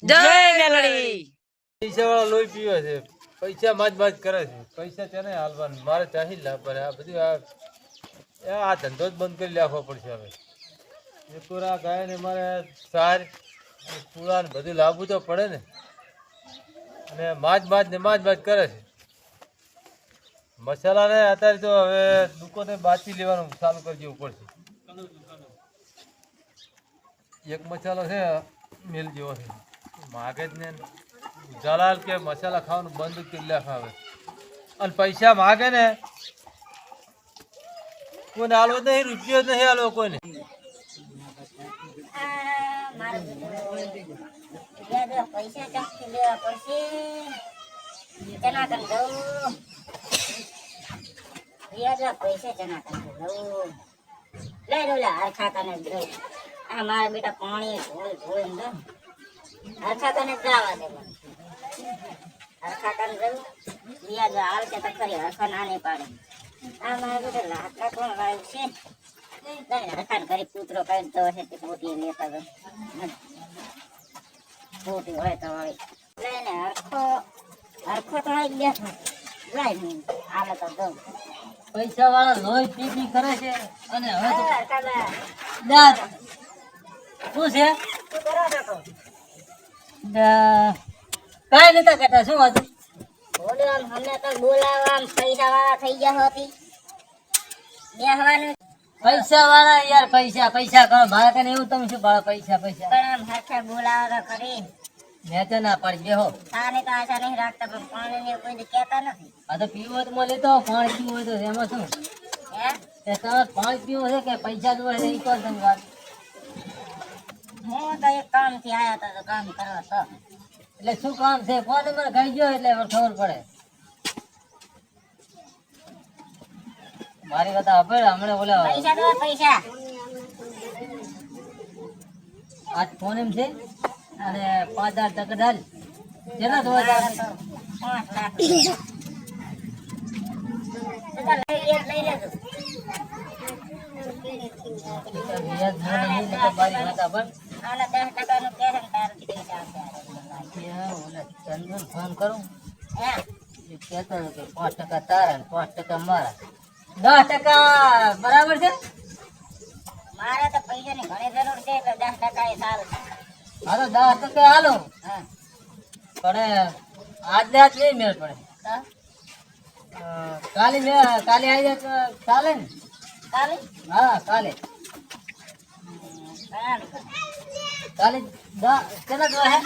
જય મેલડી પૈસા વાળા લોહી પીવે છે, પૈસા માજ કરે છે, પૈસા તેને હાલવાનું મારે ચાહી લાવવાનું. આ બધું આ ધંધો જ બંધ કરી નાખવો પડશે. હવે એ પૂરા ગાય ને મારે સાર પૂરા ને બધું લાવવું તો પડે ને. અને માજ કરે છે. મસાલા ને અત્યારે તો હવે દુકાને બાચી લેવાનું ચાલુ કરી દેવું પડશે. એક મસાલો છે મિલ જેવો છે, માગે જ ને જલાલ કે મસાલા ખાવાનું બંધ કરી નાખે હવે. અને પૈસા માગે ને કોઈને હાલવો નહીં, રૂપિયો નહીં હાલવો કોઈને. પૈસા ચાખી લેવા પડશે. પૈસા ચના દઉં લઈ લો હરખા તને દઉં. આ મારા બેટા પાણી ધોઈ દઉં હરખા તને જવા દે. હરખા તને દઉં વ્યાજ આવશે તો ખરી હરખા ના નહીં પાડે. આ મારા બેટા લાકડા કોણ લાવ્યું છે? હરખા ઘરે કૂતરો કરી દો છે તે પોતી લેતા દો. પોતી હોય તો વાળી લઈને હરખો તો આવી બેઠો લાઈ નહીં આવે તો દઉં. પૈસા વાળા લોહી પી કરે છે. અને હવે તો દાદ શું છે? કઈ નતા કરતા. શું હતું? અમને તો બોલાવવા પૈસા વાળા થઈ ગયા હતી. બેહવાનું પૈસા વાળા યાર પૈસા કરો. મારે કને એવું તમે શું ભાડા પૈસા પણ આમ હરખા બોલાવો તો ખરી. મેં તો ના પડી બેહો. તારે તો આશા નહીં રાખતા પણ પાણી ને કોઈ કહેતા નથી. આ તો પીવું હોય તો મળે તો પાણી પીવું હોય તો એમાં શું? હે તમારે પાણી પીવું છે કે પૈસા જોવે છે એ કહો તમે વાત. હું તો એક કામ થી આયા હતા તો કામ કરવા તો. એટલે શું કામ છે? ફોન નંબર ખાઈ ગયો એટલે ખબર પડે. મારી વાત આપણે હમણાં બોલા પૈસા દો પૈસા. આજ ફોન એમ છે અને 5,000 ટકા ડાલ જેના તો 5 લાખ લઈ લેજો. મારી વાત આપણ આના 10% નું કેશ ને તાર પૈસા ચંદન ફોન કરું હે એ કહેતો હતો કે 5% તારા ને 5% મારા. 10% બરાબર છે. મારે તો પૈસાની ઘણી જરૂર છે એટલે 10% એ સારું. હા તો 10% હાલો. હા પણ આજ નહીં મેળ પડે. તો કાલે આવી જાય તો ચાલે ને? કાલે હા કાલે કાલે કેટલા જોવા હે?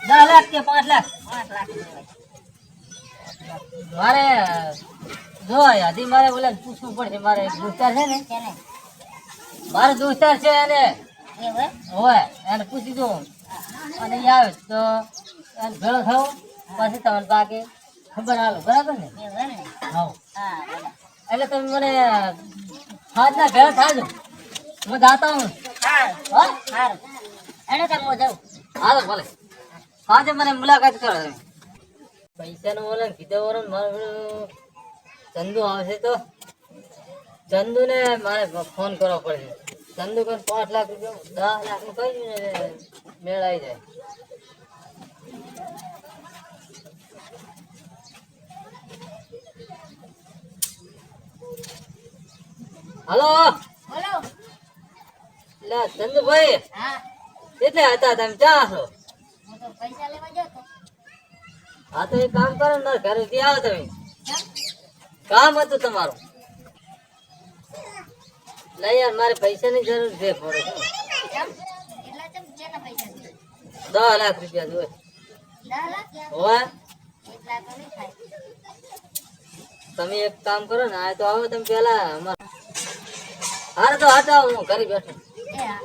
10 લાખ કે 5 લાખ? 5 લાખ મારે જો હજી મારે બોલે પૂછવું પડશે. મારે એક દોસ્તાર છે ને, છે ને મારો દોસ્તાર છે એને એવું હોય એને પૂછી દઉં અને એ આવે તો એને ભેળો થવું પછી તમને બાકી ખબર હાલો. બરાબર ને? એવું ને હા હા બોલો. એટલે તમે મને હાથના ભેળા થાજો. હું જાતા હું. સારું હા સારું એને તો હું જાઉં. હાલો ભલે. આજે મને મુલાકાત કરો તમે. પૈસાનું ઓલે કીધું ઓલે મારું ચંદુ આવશે તો ચંદુને મારે ફોન કરવો પડશે. ચંદુ કોઈ 5 લાખ રૂપિયા 10 લાખ નું કહી ને મેળ આવી જાય. હલો બોલો લે ચંદુભાઈ, હા કેટલે હતા તમે? ક્યાં છો? હું તો પૈસા લેવા ગયો તો. હા તો એક કામ કરો ને મારા ઘરેથી આવો તમે. કામ હતું તમારું. લે યાર મારે પૈસાની જરૂર છે થોડે. કેટલા કેટલા પૈસા છે? 10 લાખ રૂપિયા જોઈએ. 10 લાખ હોય 1 લાખ તો નહીં થાય. તમે એક કામ કરો ને, આ તો આવો તમે પેલા હારે તો હટાવો, હું ઘરે બેઠો. એ હા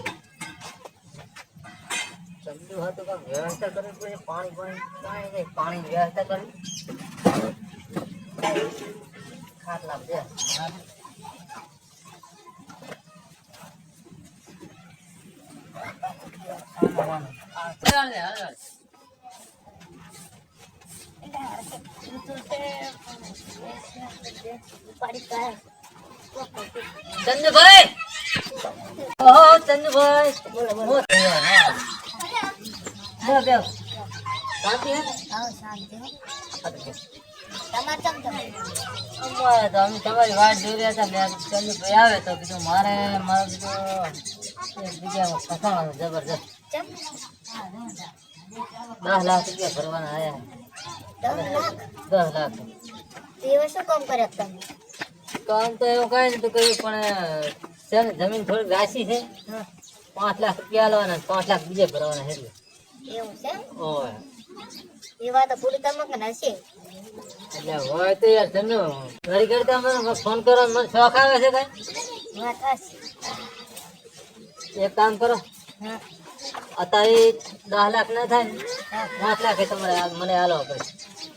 ચંદુ હા તો કાંઈક વ્યવસ્થા કરવી પડે. પાણી વ્યવસ્થા કરવી. ખાટલા બે ચંદુભાઈ, ઓહો ચંદુભાઈ, બોલો બોલો. બેહો. શાંતિ હે? આવો શાંતિ હો. હા તો તમારે કેમ તમે અમારે તો અમે તમારી વાટ જોઈ રહ્યા હતા. મેં ચંદુભાઈ આવે તો કીધું મારે કીધું એક જગ્યામાં ફસાવાનું જબરજસ્ત. કેમ 10 લાખ રૂપિયા ભરવાના આયા. 10 લાખ 10 લાખ. એવો શું કામ કર્યા તમે કામ તો એવું કાંઈ નતું કર્યું પણ છે ને જમીન થોડીક રાશી છે. હા 5 લાખ રૂપિયા આલવાના 5 લાખ બીજે ભરવાના છે એટલે. એવું છે ઓય એ વાત પૂરી તમે કે હશે એટલે હોય તો યાર તમે ઘડી ઘડી તો મને ફોન કરવાનો મને શોખ આવે છે કઈ. વાત હશે એક કામ કરો હા અત્યારે 10 લાખ ના થાય ને હા 5 લાખ એ તમારે મને હાલવા પડે.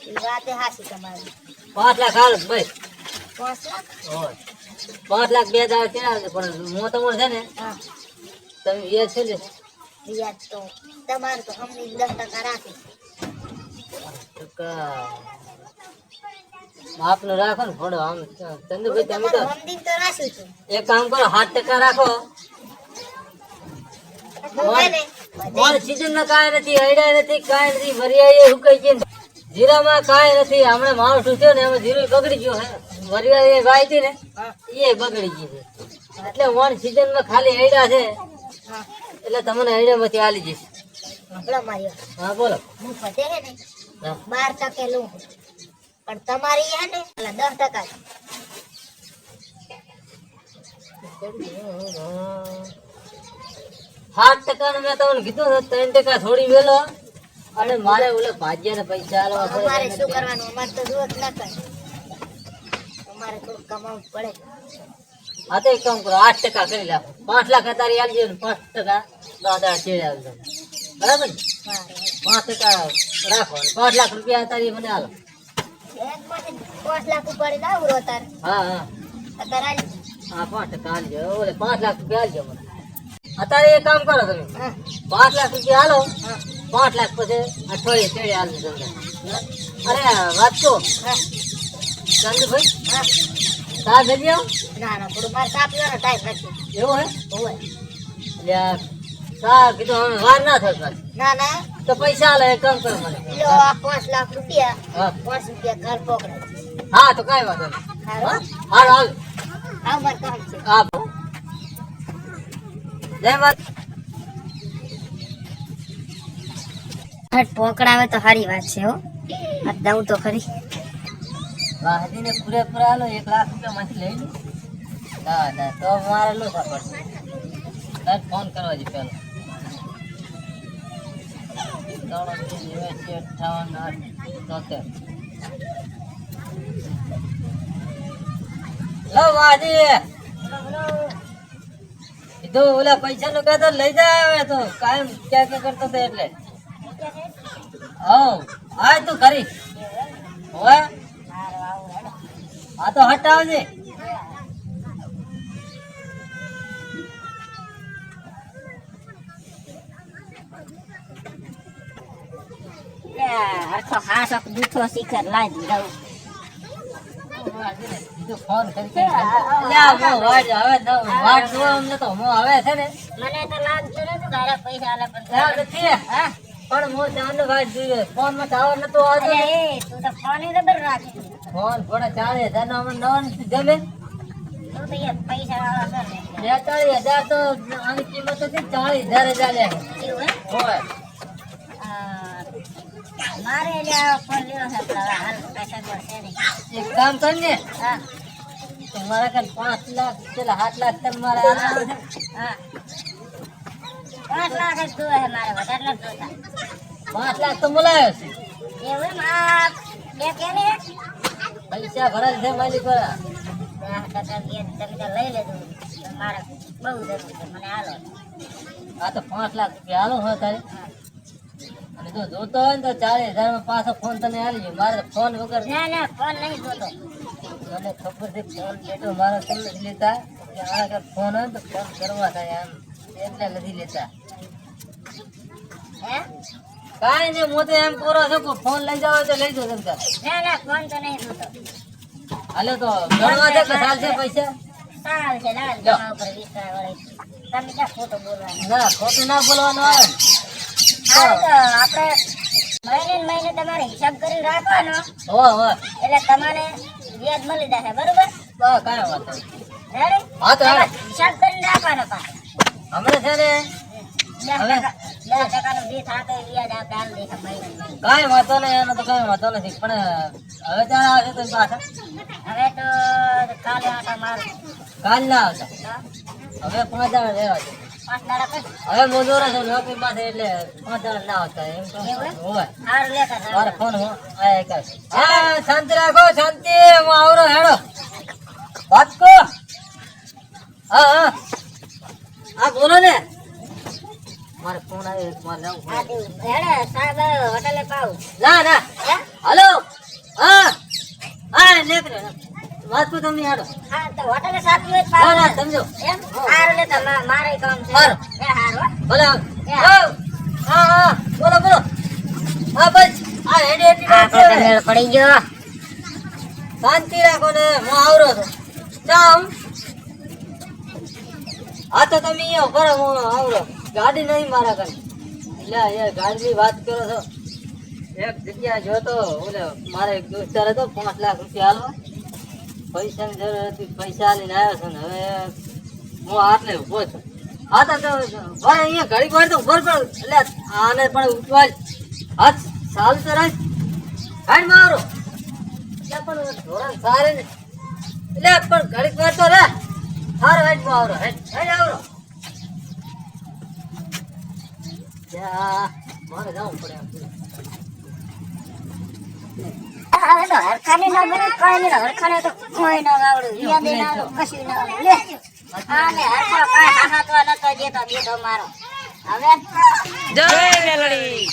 એ વાત હાસી તમારી 5 લાખ હાલો ભાઈ. 5 લાખ હોય 5 લાખ 2 દાડા ચડાવજો પણ હું તમારે છે ને હા તમે વ્યાજ છે ને વ્યાજ તો તમારું તો અમને 10% રાખી આપનું રાખો ને થોડો આમ ચંદુભાઈ તમે તો તમારું અમદીન તો રાખ્યું છું એક કામ કરો 7% રાખો. હોય ને ઓલ સીઝન માં કાંઈ નથી હૈડા નથી કાંઈ નથી વરિયાળી હુકાઈ ગઈ ને. જીરામાં કાંઈ નથી હમણાં માવઠું થયું ને એમાં જીરું બગડી ગયું હે. વરિયાળી વાઈ હતી ને હા એ બગડી ગઈ છે એટલે વન સીઝન માં ખાલી હૈડા છે હા એટલે તમને હૈડામાંથી આલી જઈશ. હમણો માર્યો હા બોલો. હું પતે હે ને હા 12% લઉં પણ તમારી હે ને એટલે 10% 7% મેં તમને કીધું ને 3% થોડી વેલો અને મારે ઓલે ભાજ્યાને પૈસા આલવા પડે. અમારે શું કરવાનું અમારે તો જુઓ ના કરે અમારે થોડું કમાવું પડે હા તો એક કામ કરો 8% કરી નાખો. 5 લાખ અત્યારે આલજો ને 5% દાદા ચેડે આવજો બરાબર ને. મારે 5% રાખો અને 5 લાખ રૂપિયા અત્યારે મને આલો. એકમાંથી 5 લાખ ઉપાડી લાવું રો તાર હા હા અત્યારે આલી હા 5% આલજો ઓલે 5 લાખ રૂપિયા આલજો મને. અત્યારે એક કામ કરો તમે હા 5 લાખ રૂપિયા આલો હા 5 લાખ પછી અઠવાડિયે ચેડે આલજો તમને. અરે વાત તો હા ચંદુભાઈ હા ચા ભેજી આવો ના ના થોડું મારે ચા પીવાનો ટાઈમ નથી એવું હે હોય એટલે આ ચા કીધું હવે વાર ના થાય પાછી. ના ના તો પૈસા આલો એક કામ કરો મને. લો આ 5 લાખ રૂપિયા હા 5 રૂપિયા ઘર પકડે હા તો કાંઈ વાંધો નહીં. હારો હાલ હાલ આવ મારે કામ છે હા જય માતા. હટ પકડાવે તો સારી વાત છે હો આ દઉં તો ખરી વાહજીને પૂરેપૂરા આલો 1 લાખ રૂપિયા માંથી લઈ લો. ના ના તો મારે લો પડશે. તાર ફોન કરવા જી પેલો 58 લો વાહજી કીધું ઓલા પૈસા નું કહેતો લઈ જાય હવે તો કાયમ ક્યાં ક્યાં કરતો હતો એટલે હવ આય તું ખરી હોય હા તો હટાવજે. હરખો હાસો દૂધો શિખર લાવી દઉં કીધું ફોન કરી અલ્યા હું વાટ હવે વાટ જોવા અમને તો હું હવે છે ને મને તો લાગતું નતું તારા પૈસા આલે પણ ત્યાં નથી હા પણ હું ચાંદ વાટ જોઈએ ફોન માં ટાવર નતો આવતો અરે એ તું તો ફોન રબર રાખે ફોન થોડા 40,000 નો અમને નવા નથી જમે. તું તો એ પૈસા વાળા કરે 42,000 તો આની કિંમત હતી 40,000 જ આલ્યા એવું હે હોય. મારે લ્યા ફોન લેવો છે પણ હવે હાલ પૈસા મળશે નહીં એક કામ કર ને હા તમારા કાન 5 લાખ પેલા 7 લાખ તને મારે આલવાના છે. હા 5 લાખ જ જોવે છે મારે વધારે નથી જોતા 5 લાખ તો બોલાયો છે એવું એમ આ બે કેને પૈસા ભરાય છે માલિક વાળા. તમે તો લઈ લેજો મારે બહુ જરૂર છે મને હાલો આ તો 5 લાખ રૂપિયા હાલો હોય તારે અને જો જોતો હોય ને તો 40,000 માં પાછો ફોન તને આલી જાય. મારે ફોન વગર ના ના ફોન નહીં જોતો મને ખબર છે ફોન લેતો મારે તમે નથી લેતા કે આ કે ફોન હોય ને તો ફોન કરવા થાય આમ એટલે નથી લેતા. હે કાંઈ નહીં હું તો એમ કરો છો કે ફોન લઈ જાવ તો લઈ જાઓ તમે. ના ના ફોન તો નહીં જોતો હાલો તો ગણવા છે કે ચાલશે પૈસા? સારું છે લાલ તમારા ઉપર વિશ્વાસ વળે તમે ક્યાં ખોટું બોલવાનું ના ખોટું ના બોલવાનું આવે ને. સારું તો આપણે મહિને તમારે હિસાબ કરી રાખવાનો હો હો એટલે તમને વ્યાજ મળી જશે બરોબર કાંઈ વાંધો નહીં. રેડી હા તો હાલો. હિસાબ કરીને રાખવાનો પાછો હમણાં છે ને 10%નું જે થાતું એ વ્યાજ આપણે હાલ દેખા મહિને. કાંઈ વાંધો નહીં, એનો તો કાંઈ વાંધો નથી, પણ હવે ત્યારે આવશે તો પાછા હવે તો કાલે આટા મારું કાલ ના આવતા, હવે 5 દાડા રહેવા દે. 5 દાડા પછી હવે મજૂરો છે નોકરી પાસે એટલે 5 દાડા ના આવતા એમ તો એવું એમ? હોય. સારું લેતા મારો ફોન હું આયા કરશે. હા શાંતિ રાખો, શાંતિ, હું આવરો હેડો વાત કો. હા હા હા બોલો ને, મારે ફોન આવ્યો છે, મારે જવું આ પડે. તું હેડે સાહેબ હોટલે પાવ ના ના હે હલો હા હા નીકળે વાત કો તમે હેડો. હા તો હોટલે સાચી હોય તો ના પાવ ના સમજો એમ સારું લેતા મારે કામ છે સારું. એ હારું હો. ભલે આવ. હા હા બોલો બોલો. હા બસ આ હેડી હેડી આ રાખો. તો મેળ પડી ગયો શાંતિ રાખો ને, હું આવરો છું. જામ હા તો તમે અહીંયા ઉભા રહો, હું આવરો. ગાડી નહીં મારા ઘરે. એટલે યાર ગાડીની વાત કરો છો. એક જગ્યા જોતો ઓલે મારે એક દોસ્તાર હતો 5 લાખ રૂપિયા હાલવા, પૈસાની જરૂર હતી, પૈસા લઈને આવ્યો છું ને હવે હું આટલે ઉભો છું. હા તો ભાઈ અહીંયા ઘડીક વાર તો ઉભો પણ એટલે આને પણ ઉઠવા હાથ સાલ તો રાખ હાડ મારો એટલે પણ ધોરણ સારે ને એટલે પણ ઘડીક વાર તો રે હારો હેડ માં આવરો હેડ હેડ આવરો. યા મારે જવું પડે આમ. હવે તો હરખાને ના બને કોઈ નહીં હરખાને તો કોઈ ના આવડું વ્યાજ ના આવડું કશું ના આવડું લે આને હરખા કાંઈ હાથવા નતો દેતો મારો હવે જય મેલડી.